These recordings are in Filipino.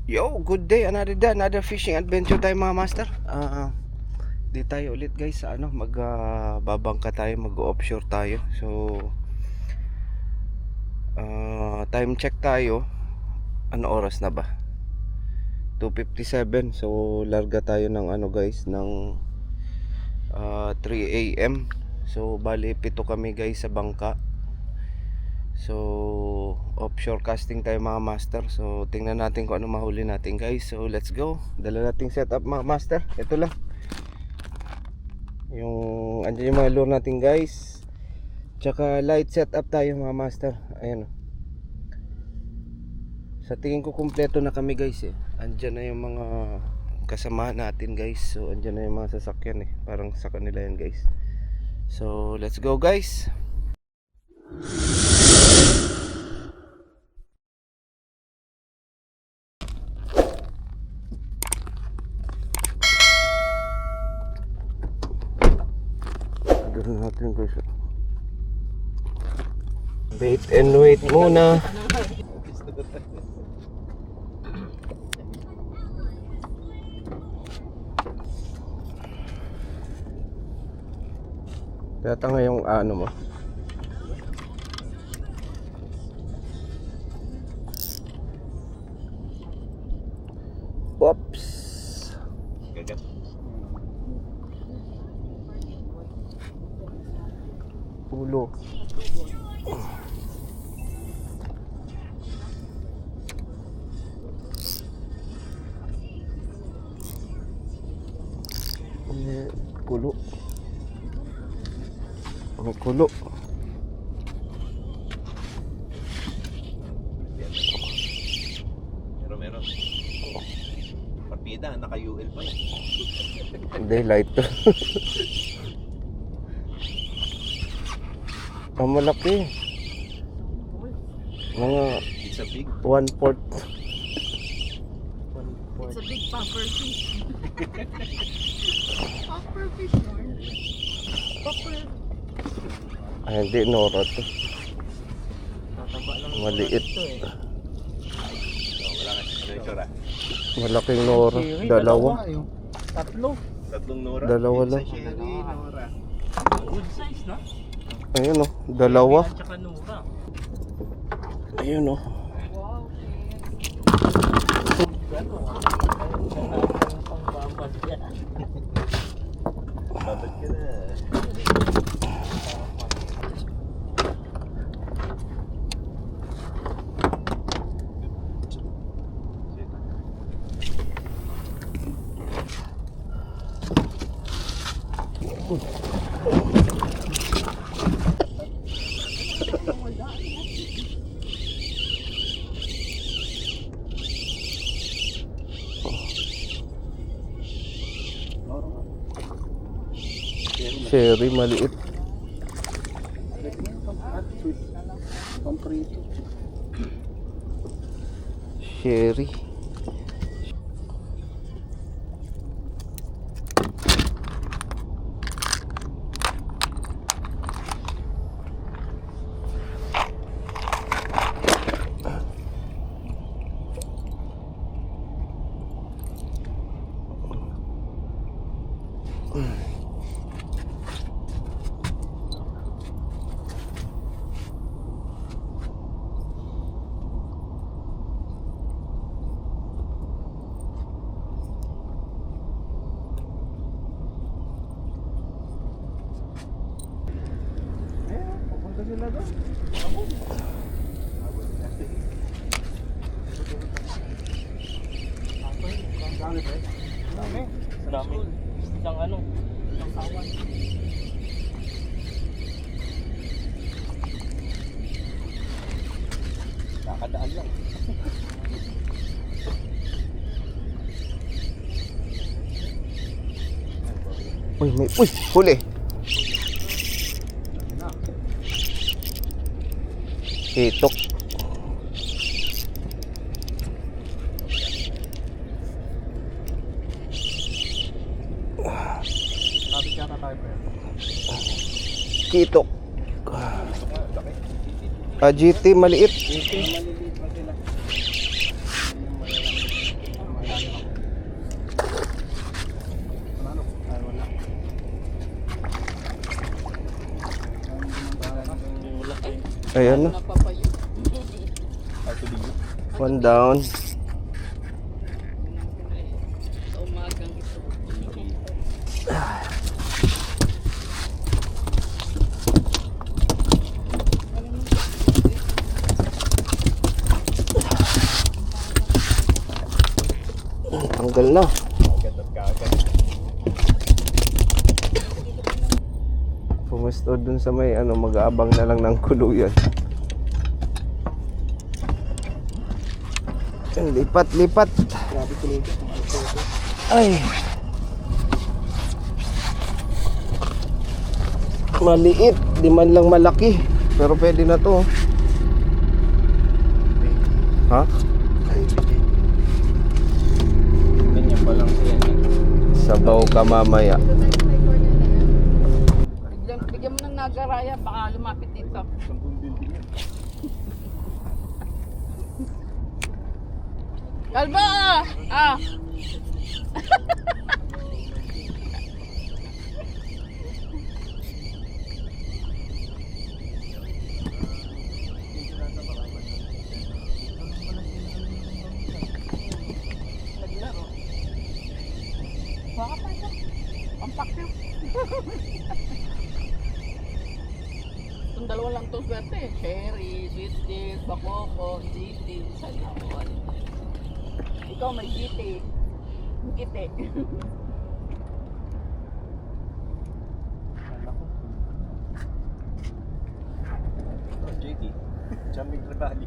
Yo, good day, another day, another fishing adventure tayo mga master. Di tayo ulit guys sa babangka tayo, mag-offshore tayo. So, time check tayo. Ano oras na ba? 2:57. So, larga tayo ng guys, ng 3 AM. So, bali 7 kami guys sa bangka. So, offshore casting tayo mga master. So, tingnan natin kung ano mahuli natin guys. So, let's go. Dala nating setup mga master. Ito lang. Andyan yung mga lure natin guys. Tsaka light setup tayo mga master. Ayan o. Sa tingin ko kumpleto na kami guys eh. Andyan na yung mga kasamahan natin guys. So, andyan na yung mga sasakyan eh. Parang sa kanila yan guys. So, let's go guys. Ganoon natin guys. Wait and wait muna. Tata nga yung mo. Oops. Ulo. Kulo. May kulo. Meron. Partida, naka-UL pa yan. Hindi, light to. Ang malaki. Mga It's a big 1/4. It's a big puffer fish. Puffer fish, Lord. Puffer. Ay, hindi, Nora to. Maliit. wala nga. Ano yung tsura? Malaking Nora. Dalawa. Tatlong Nora. Dalawa lang. Isa Sherry, Nora. Good size, no? Ayun o, dalawa. At saka Nora. Ayun o. Wow. Babad ka na. Sherry, maliit. Sherry. Sila doon. Dami. Isang ano? Isang kawan. Kakadaan lang. Uy, huli. Hitok. Sabi ka na tayo pa. Kitok. GT maliit. Maliliit pa sila. Ayan na. Napapayo. One down. Sa umagang ito. Tanggal na. Agad at kaagad. Pumusto dun sa may ano, mag-aabang na lang ng kuluyan. Yan, lipat, lipat. Grabe tuloy ka. Ay. Maliit, di man lang malaki. Pero pwede na to. Ha? Ganyan pa lang siya. Sabaw ka mamaya. Bigyan mo ng nagaraya, baka lumapit dito. 10 building yan. Kalbo! Ah! Naglaro. Baka pa ito. Pampakyo. Itong dalawa lang itong swerte. Cherry, sweet tea, bakoko, GT. Saan ako? Ikaw may GT. Gite. JT. Jumping Trevally.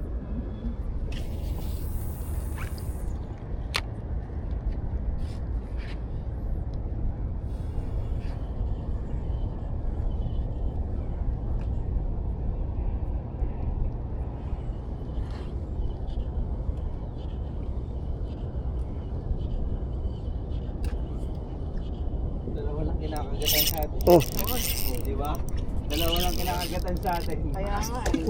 Dalawa lang kinakagatan sa atin. Oh, Di ba? Dalawa lang kinakagatan sa atin. Kaya nga eh.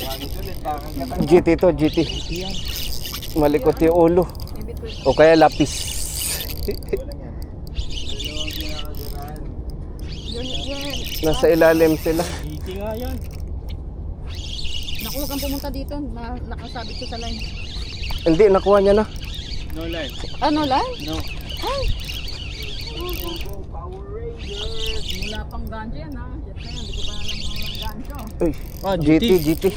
Wangit ulit, kakagatan. GT to, GT. Malikot yung ulo. In between. O kaya lapis. Wala yan. Dalawang kinakagatan. Yun. Nasa ilalim sila. GT nga yan. Naku, huwag kang pumunta dito. Nakasabit ko sa line. Hindi, nakuha niya na. No line. Ano line? No. Ay! Power Rangers. Wala pang gancho yan ha. Jet na yan. Hindi ko pa alam ang gancho. Uy, GT, GT.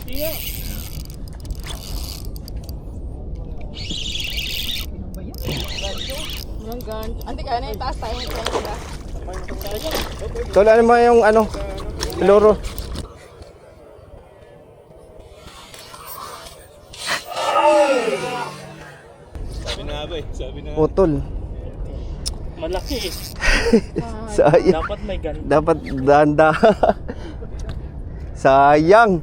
Ano ba yan? Gancho? Walang gancho. Ante ka na, itaas tayo. Tol, ano ba yung ano? Loro. Sabi na ba eh. Sabi na. Putol. Malaki eh. Sayang. Dapat may gancho. Dapat danda. Sayang.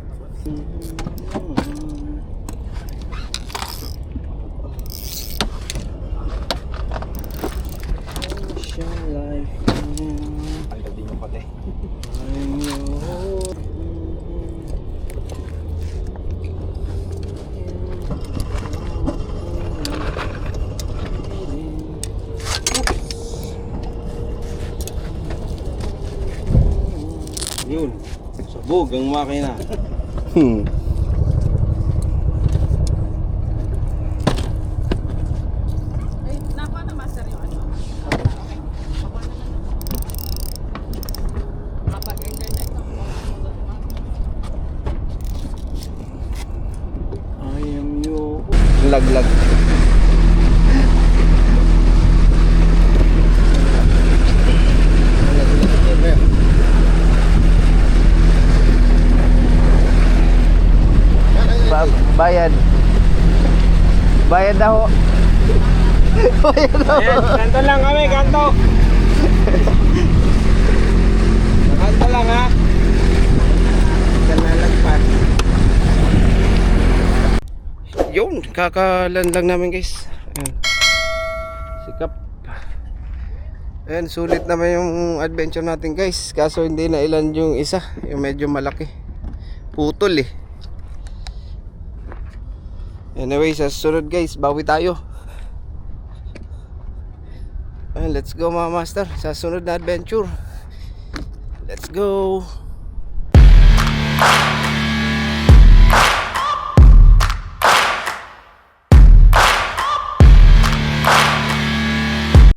Ang gabi ng pati. Yun. Sabog ang makina. Hmm. Ay, nakuha na master yung ano. Okay. Nakuha na lang. Mapag-internet na. I am you. Laglag. Bayad. Bayad daw. Bayad daw. Kanto lang kami, kanto. Kanto lang ha. Kanalagpas. Yun, kakalan lang namin guys. Ayan. Sikap. Ayan, sulit naman yung adventure natin guys. Kaso hindi na ilan yung isa. Yung medyo malaki. Putol eh. Anyway, sa susunod guys, bawi tayo. Ayan, let's go mga master. Sa sunod na adventure. Let's go.